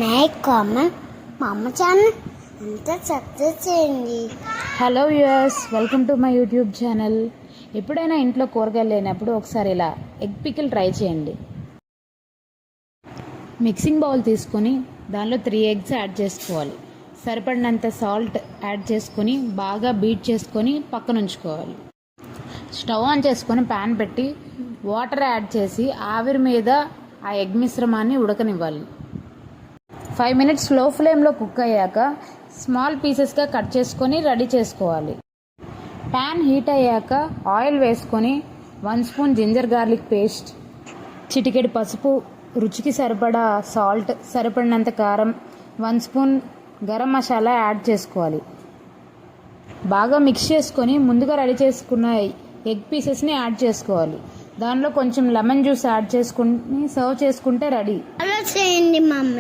మా అమ్మ ఛానల్ అంతా సబ్స్క్రైబ్ చేయండి. Hello viewers, welcome to my YouTube channel. ఎప్పుడైనా ఇంట్లో కూరగాయలు లేనప్పుడు ఒకసారి ఇలా ఎగ్ పికిల్ ట్రై చేయండి. మిక్సింగ్ బౌల్ తీసుకొని దానిలో 3 ఎగ్స్ యాడ్ చేసుకోవాలి. సరిపడినంత సాల్ట్ యాడ్ చేసుకొని బాగా బీట్ చేసుకొని పక్కన ఉంచుకోవాలి. స్టవ్ ఆన్ చేసుకొని ప్యాన్ పెట్టి వాటర్ యాడ్ చేసి ఆవిరి మీద ఆ ఎగ్ మిశ్రమాన్ని ఉడకనివ్వాలి. 5 మినిట్స్ లో ఫ్లేమ్లో కుక్ అయ్యాక స్మాల్ పీసెస్గా కట్ చేసుకొని రెడీ చేసుకోవాలి. ప్యాన్ హీట్ అయ్యాక ఆయిల్ వేసుకొని 1 స్పూన్ జింజర్ గార్లిక్ పేస్ట్, చిటికెడు పసుపు, రుచికి సరిపడా సాల్ట్, సరిపడినంత కారం, 1 స్పూన్ గరం మసాలా యాడ్ చేసుకోవాలి. బాగా మిక్స్ చేసుకొని ముందుగా రెడీ చేసుకున్న ఎగ్ పీసెస్ని యాడ్ చేసుకోవాలి. దానిలో కొంచెం లెమన్ జ్యూస్ యాడ్ చేసుకుని సర్వ్ చేసుకుంటే రెడీ. అలా చేయండి మా అమ్మ.